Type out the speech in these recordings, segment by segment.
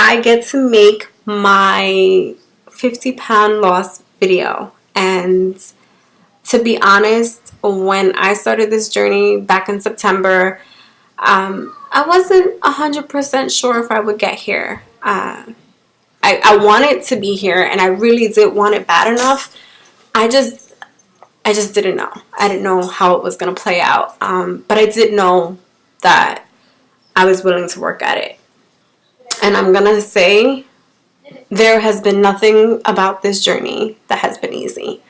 I get to make my 50-pound loss video. And to be honest, when I started this journey back in September, I wasn't 100% sure if I would get here. I wanted to be here, and I really did want it bad enough. I just didn't know. I didn't know how it was going to play out. But I did know that I was willing to work at it. And I'm going to say there has been nothing about this journey that has been easy.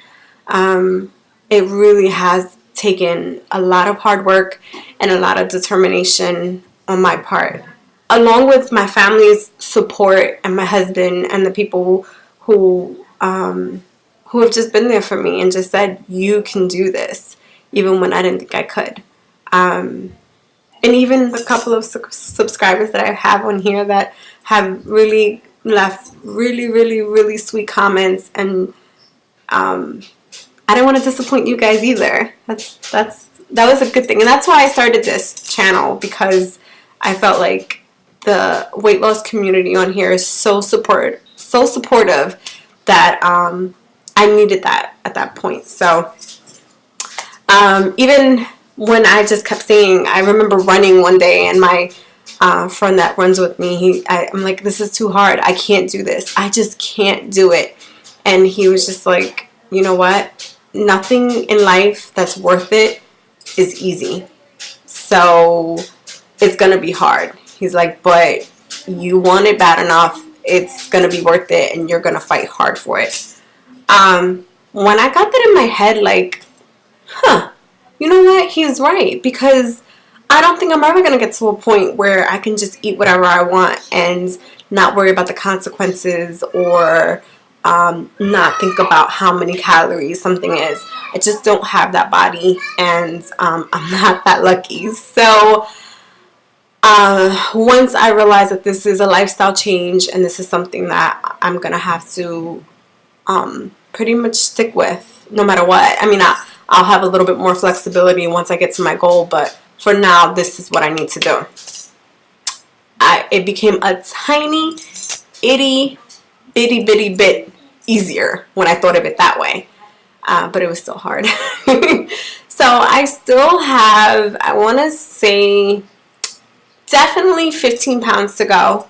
It really has taken a lot of hard work and a lot of determination on my part, along with my family's support and my husband and the people who have just been there for me and just said, you can do this, even when I didn't think I could. And even the couple of subscribers that I have on here that have really left really sweet comments, and I don't want to disappoint you guys either. That was a good thing, and that's why I started this channel, because I felt like the weight loss community on here is so supportive that I needed that at that point. So even when I just kept saying, I remember running one day, and my friend that runs with me, I'm like, this is too hard. I can't do this. I just can't do it. And he was just like, you know what? Nothing in life that's worth it is easy. So it's going to be hard. He's like, but you want it bad enough. It's going to be worth it, and you're going to fight hard for it. When I got that in my head, like, you know what? He's right, because I don't think I'm ever going to get to a point where I can just eat whatever I want and not worry about the consequences, or not think about how many calories something is. I just don't have that body, and I'm not that lucky. So once I realized that this is a lifestyle change, and this is something that I'm going to have to pretty much stick with no matter what. I mean, I'll have a little bit more flexibility once I get to my goal, but for now, this is what I need to do. It became a tiny, itty bitty bit easier when I thought of it that way, but it was still hard. So I still have, I want to say, definitely 15 pounds to go.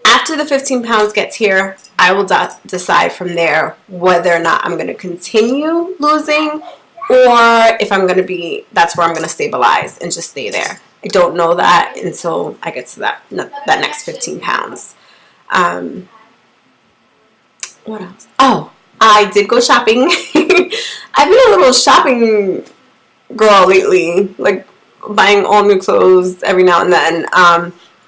After the 15 pounds gets here, I will decide from there whether or not I'm going to continue losing, or if I'm going to be, that's where I'm going to stabilize and just stay there. I don't know that until I get to that next 15 pounds. What else? Oh, I did go shopping. I've been a little shopping girl lately, like buying all new clothes every now and then.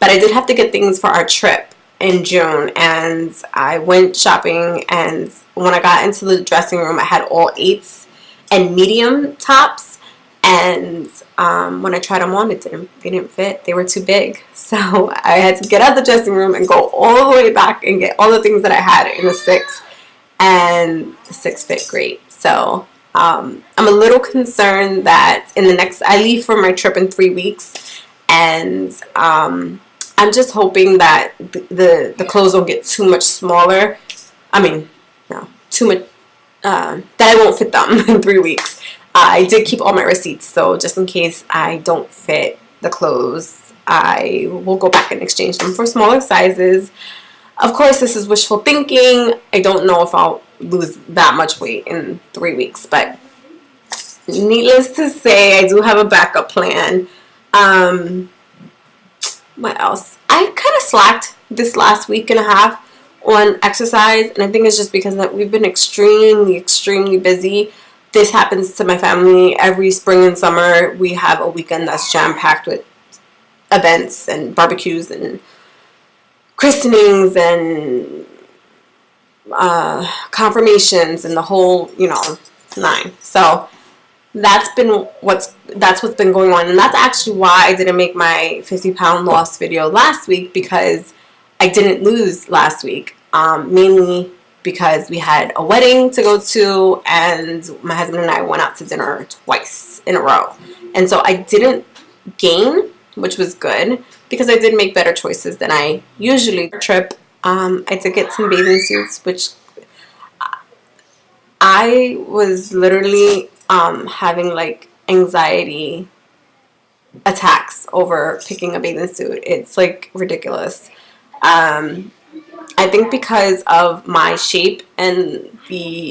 But I did have to get things for our trip in June, and I went shopping, and when I got into the dressing room, I had all 8s and medium tops, and when I tried them on, they didn't fit. They were too big. So I had to get out of the dressing room and go all the way back and get all the things that I had in a 6, and the 6 fit great. So I'm a little concerned that I leave for my trip in 3 weeks, and I'm just hoping that the clothes don't get too much smaller. I mean, no, too much, that I won't fit them in 3 weeks. I did keep all my receipts, so just in case I don't fit the clothes, I will go back and exchange them for smaller sizes. Of course, this is wishful thinking. I don't know if I'll lose that much weight in 3 weeks, but needless to say, I do have a backup plan. What else? I kind of slacked this last week and a half on exercise, and I think it's just because that we've been extremely busy. This happens to my family every spring and summer. We have a weekend that's jam-packed with events and barbecues and christenings and confirmations and the whole, 9. So that's what's been going on, and that's actually why I didn't make my 50-pound loss video last week, because I didn't lose last week, mainly because we had a wedding to go to, and my husband and I went out to dinner twice in a row, and so I didn't gain, which was good, because I did make better choices than I usually trip. I did get some bathing suits, which I was literally having like anxiety attacks over picking a bathing suit. It's like ridiculous. Um, I think because of my shape and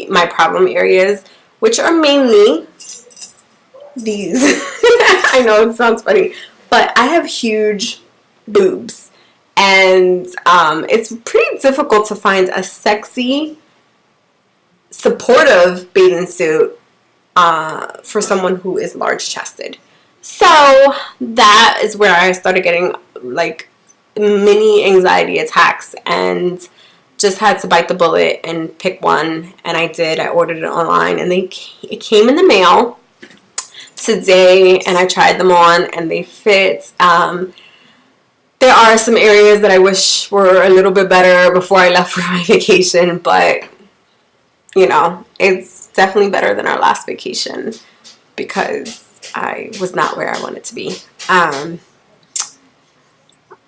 my problem areas, which are mainly these. I know it sounds funny, but I have huge boobs, and it's pretty difficult to find a sexy, supportive bathing suit for someone who is large chested. So that is where I started getting like mini anxiety attacks, and just had to bite the bullet and pick one. And I did. I ordered it online, and it came in the mail today, and I tried them on, and they fit. There are some areas that I wish were a little bit better before I left for my vacation, but you know, it's definitely better than our last vacation because I was not where I wanted to be. I'm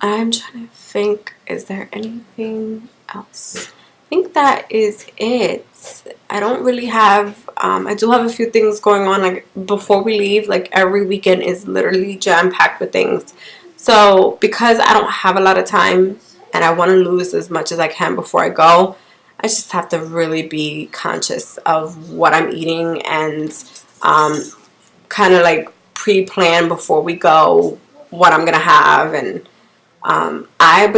trying to think, is there anything else? I think that is it. I don't really have, I do have a few things going on, like before we leave. Like every weekend is literally jam-packed with things. So because I don't have a lot of time and I want to lose as much as I can before I go, I just have to really be conscious of what I'm eating, and kind of like pre-plan before we go what I'm going to have. And I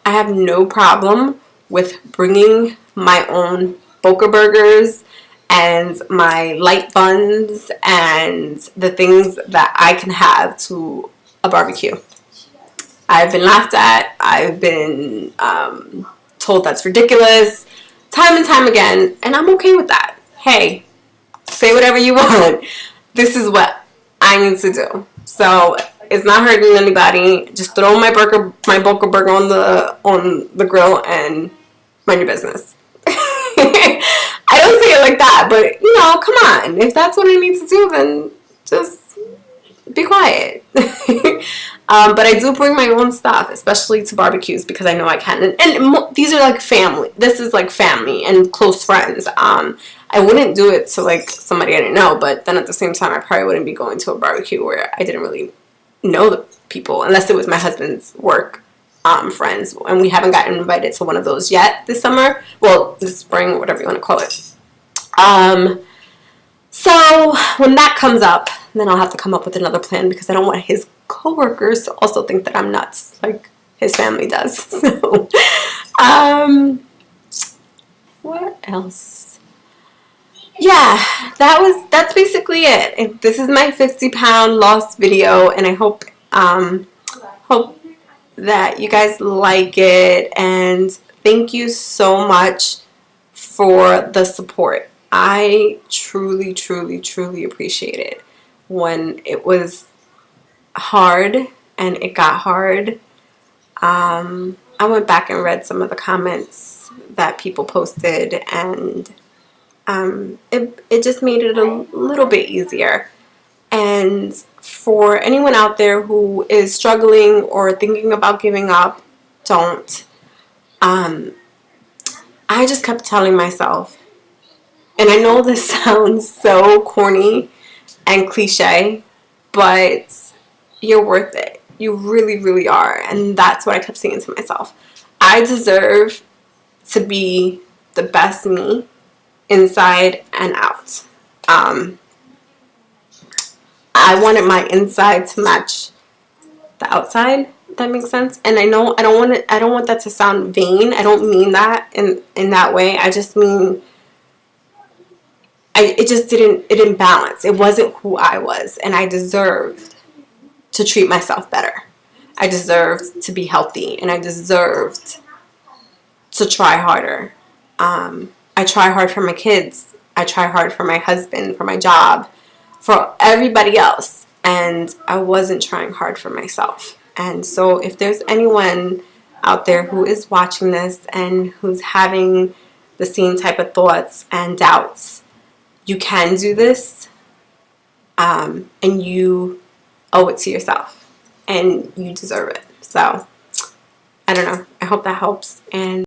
have no problem with bringing my own Boca burgers and my light buns and the things that I can have to a barbecue. I've been laughed at. I've been told that's ridiculous time and time again, and I'm okay with that. Hey, say whatever you want. This is what I need to do. So it's not hurting anybody. Just throw my Boca burger on the grill and mind your business. I don't say it like that, but you know, come on. If that's what I need to do, then just be quiet. But I do bring my own stuff, especially to barbecues, because I know I can. And these are like family. This is like family and close friends. I wouldn't do it to like somebody I didn't know, but then at the same time, I probably wouldn't be going to a barbecue where I didn't really know the people, unless it was my husband's work friends, and we haven't gotten invited to one of those yet this summer. Well, this spring, whatever you want to call it. So when that comes up, then I'll have to come up with another plan, because I don't want his coworkers to also think that I'm nuts like his family does. So, what else? Yeah, that's basically it. This is my 50-pound loss video, and I hope that you guys like it, and thank you so much for the support. I truly, truly, truly appreciate it. When it was hard and it got hard, I went back and read some of the comments that people posted, and it just made it a little bit easier. And for anyone out there who is struggling or thinking about giving up, don't. I just kept telling myself, and I know this sounds so corny and cliche, but you're worth it. You really, really are. And that's what I kept saying to myself. I deserve to be the best me, inside and out. I wanted my inside to match the outside, if that makes sense. And I know I don't want that to sound vain. I don't mean that in that way. I just mean it didn't balance. It wasn't who I was, and I deserved to treat myself better. I deserved to be healthy, and I deserved to try harder. I try hard for my kids. I try hard for my husband, for my job, for everybody else, and I wasn't trying hard for myself. And so if there's anyone out there who is watching this and who's having the same type of thoughts and doubts, you can do this, and you owe it to yourself, and you deserve it. So I don't know. I hope that helps. And